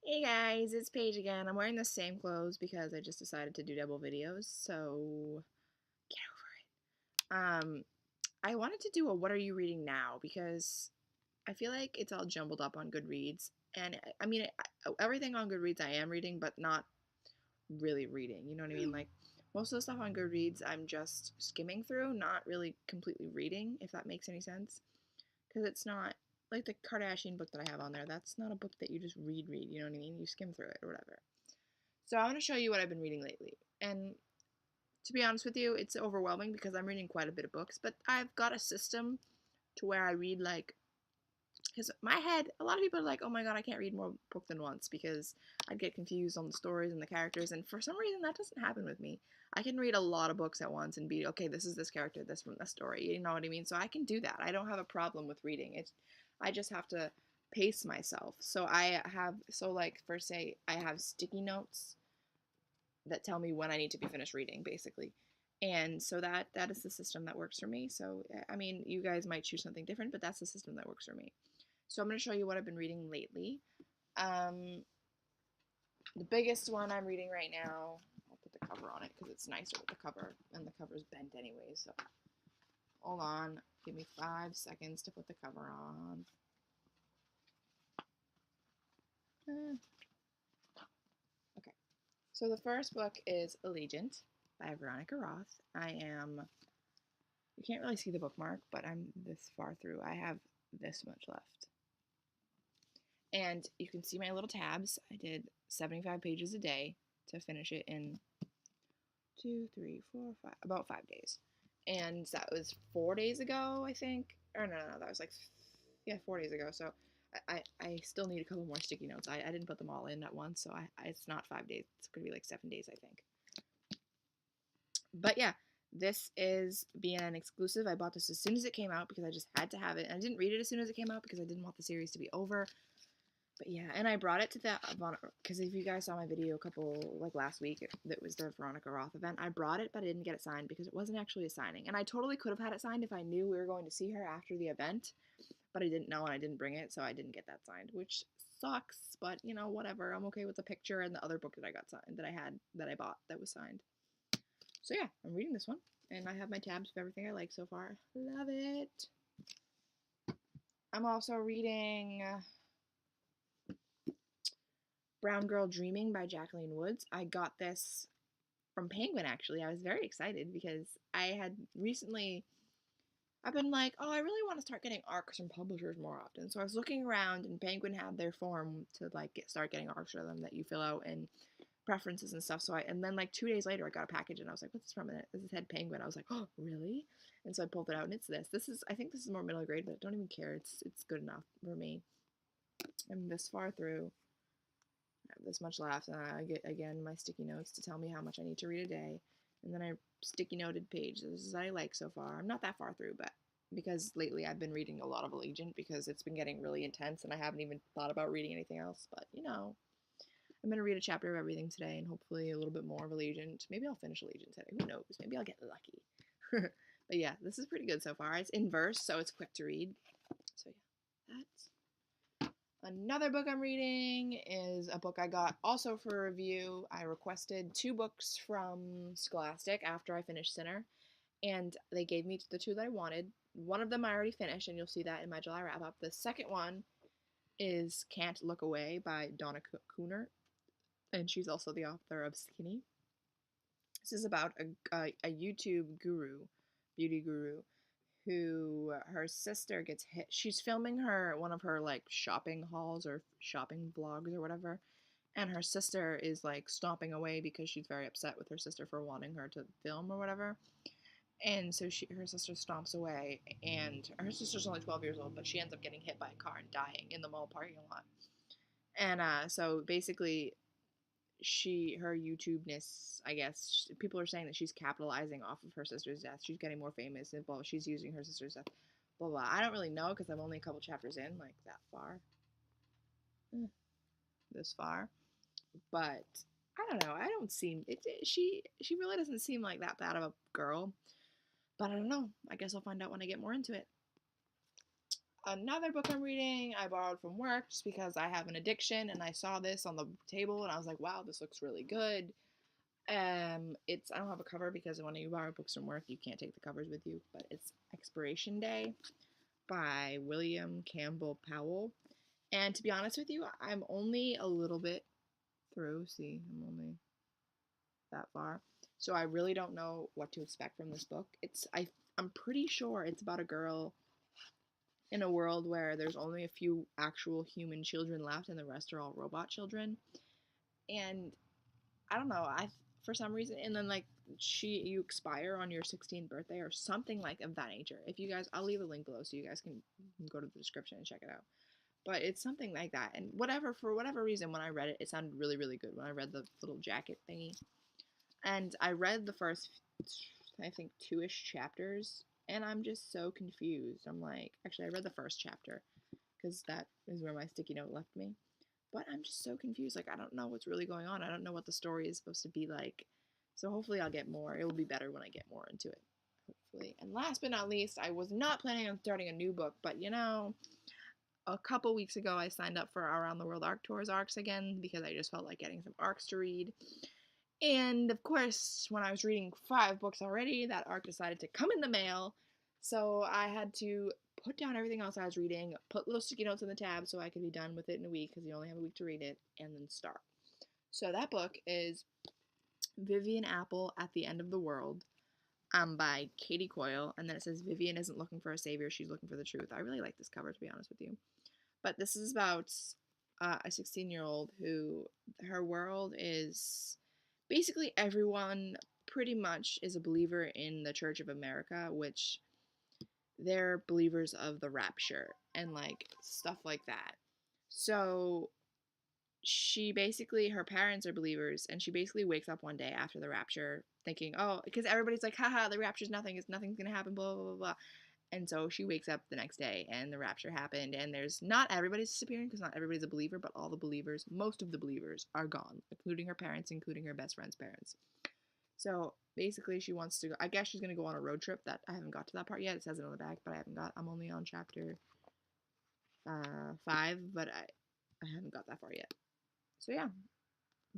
Hey guys, it's Paige again. I'm wearing the same clothes because I just decided to do double videos, so get over it. I wanted to do a what are you reading now because I feel like it's all jumbled up on Goodreads, and I mean everything on Goodreads I am reading, but not really reading. You know what I mean? Like most of the stuff on Goodreads I'm just skimming through, not really completely reading, if that makes any sense. Because it's not like the Kardashian book that I have on there. That's not a book that you just read, you know what I mean? You skim through it or whatever. So I want to show you what I've been reading lately. And to be honest with you, it's overwhelming because I'm reading quite a bit of books, but I've got a system to where I read like because my head, a lot of people are like, oh my god, I can't read more book than once because I'd get confused on the stories and the characters, and for some reason that doesn't happen with me. I can read a lot of books at once and be okay. This is this character, this from this story. You know what I mean? So I can do that. I don't have a problem with reading. I just have to pace myself. So like for say I have sticky notes that tell me when I need to be finished reading, basically. And so that is the system that works for me. So I mean, you guys might choose something different, but that's the system that works for me. So I'm going to show you what I've been reading lately. Um, the biggest one I'm reading right now, I'll put the cover on it because it's nicer with the cover, and the cover's bent anyway. So hold on, give me 5 seconds to put the cover on. Okay, so the first book is Allegiant by Veronica Roth. You can't really see the bookmark, but I'm this far through. I have this much left. And you can see my little tabs. I did 75 pages a day to finish it in 2, 3, 4, 5, about 5 days. And that was 4 days ago, I think. Or no, that was like, yeah, 4 days ago. So I still need a couple more sticky notes. I didn't put them all in at once, so it's not 5 days. It's going to be like 7 days, I think. But yeah, this is BNN exclusive. I bought this as soon as it came out because I just had to have it. And I didn't read it as soon as it came out because I didn't want the series to be over. But yeah, and I brought it to that because if you guys saw my video a couple like last week, that was the Veronica Roth event. I brought it, but I didn't get it signed because it wasn't actually a signing. And I totally could have had it signed if I knew we were going to see her after the event, but I didn't know and I didn't bring it, so I didn't get that signed, which sucks. But you know, whatever. I'm okay with the picture and the other book that I got signed that I bought that was signed. So yeah, I'm reading this one, and I have my tabs of everything I like so far. Love it. I'm also reading Brown Girl Dreaming by Jacqueline Woods. I got this from Penguin actually. I was very excited because I've been like, oh, I really want to start getting ARCs from publishers more often. So I was looking around and Penguin had their form to like start getting ARCs for them that you fill out and preferences and stuff. And then like 2 days later I got a package and I was like, what's this from? And this had Penguin. I was like, oh, really? And so I pulled it out and it's this. I think this is more middle grade, but I don't even care. It's good enough for me. I'm this far through. I have this much left, and I get again my sticky notes to tell me how much I need to read a day, and then I sticky noted pages I like so far. I'm not that far through, but because lately I've been reading a lot of Allegiant because it's been getting really intense, and I haven't even thought about reading anything else. But you know, I'm gonna read a chapter of everything today, and hopefully a little bit more of Allegiant. Maybe I'll finish Allegiant today. Who knows? Maybe I'll get lucky. But yeah, this is pretty good so far. It's in verse, so it's quick to read. So yeah, that's. Another book I'm reading is a book I got also for review. I requested 2 books from Scholastic after I finished Sinner, and they gave me the 2 that I wanted. One of them I already finished, and you'll see that in my July wrap up. The second one is Can't Look Away by Donna Cooner, and she's also the author of Skinny. This is about a YouTube guru, beauty guru, who her sister gets hit. She's filming one of her like shopping hauls or shopping vlogs or whatever, and her sister is like stomping away because she's very upset with her sister for wanting her to film or whatever. And so her sister stomps away, and her sister's only 12 years old, but she ends up getting hit by a car and dying in the mall parking lot. And so basically her YouTube-ness, I guess, people are saying that she's capitalizing off of her sister's death. She's getting more famous and blah, she's using her sister's death, blah, blah. I don't really know because I'm only a couple chapters in, like that far. This far. But I don't know. I don't seem, she really doesn't seem like that bad of a girl. But I don't know. I guess I'll find out when I get more into it. another book I'm reading I borrowed from work just because I have an addiction and I saw this on the table and I was like, wow, this looks really good. It's I don't have a cover because when you borrow books from work, you can't take the covers with you, but it's Expiration Day by William Campbell Powell. And to be honest with you, I'm only a little bit through. See, I'm only that far. So I really don't know what to expect from this book. I'm pretty sure it's about a girl in a world where there's only a few actual human children left and the rest are all robot children. And I don't know, I for some reason and then like you expire on your 16th birthday or something like of that nature. If you guys I'll leave a link below so you guys can go to the description and check it out. But it's something like that. And for whatever reason when I read it, it sounded really, really good when I read the little jacket thingy. And I read the first, I think, 2-ish chapters, and I'm just so confused. I'm like, actually, I read the first chapter, because that is where my sticky note left me. But I'm just so confused. Like, I don't know what's really going on. I don't know what the story is supposed to be like. So hopefully I'll get more. It will be better when I get more into it. Hopefully. And last but not least, I was not planning on starting a new book, but you know, a couple weeks ago I signed up for Around the World Arc Tours arcs again because I just felt like getting some arcs to read. And of course, when I was reading 5 books already, that arc decided to come in the mail. So I had to put down everything else I was reading, put little sticky notes in the tab so I could be done with it in a week because you only have a week to read it, and then start. So that book is Vivian Apple at the End of the World by Katie Coyle. And then it says Vivian isn't looking for a savior, she's looking for the truth. I really like this cover, to be honest with you. But this is about a 16-year-old who her world is basically everyone pretty much is a believer in the Church of America, which they're believers of the rapture and like stuff like that. So her parents are believers, and she basically wakes up one day after the rapture thinking, oh, because everybody's like, haha, the rapture's nothing's gonna happen, blah, blah, blah, blah. And so she wakes up the next day and the rapture happened, and there's not everybody's disappearing because not everybody's a believer, but all the believers, most of the believers are gone, including her parents, including her best friend's parents. So basically she wants to go, I guess she's going to go on a road trip that I haven't got to that part yet. It says it on the back, but I'm only on chapter 5, but I haven't got that far yet. So yeah,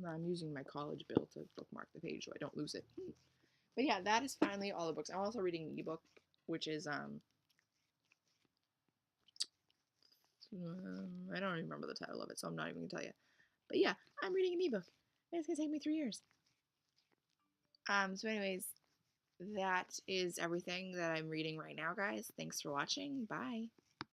I'm using my college bill to bookmark the page so I don't lose it. But yeah, that is finally all the books. I'm also reading an ebook, which is I don't even remember the title of it, so I'm not even gonna tell you. But yeah, I'm reading an ebook, and it's gonna take me 3 years. So anyways, that is everything that I'm reading right now, guys. Thanks for watching. Bye.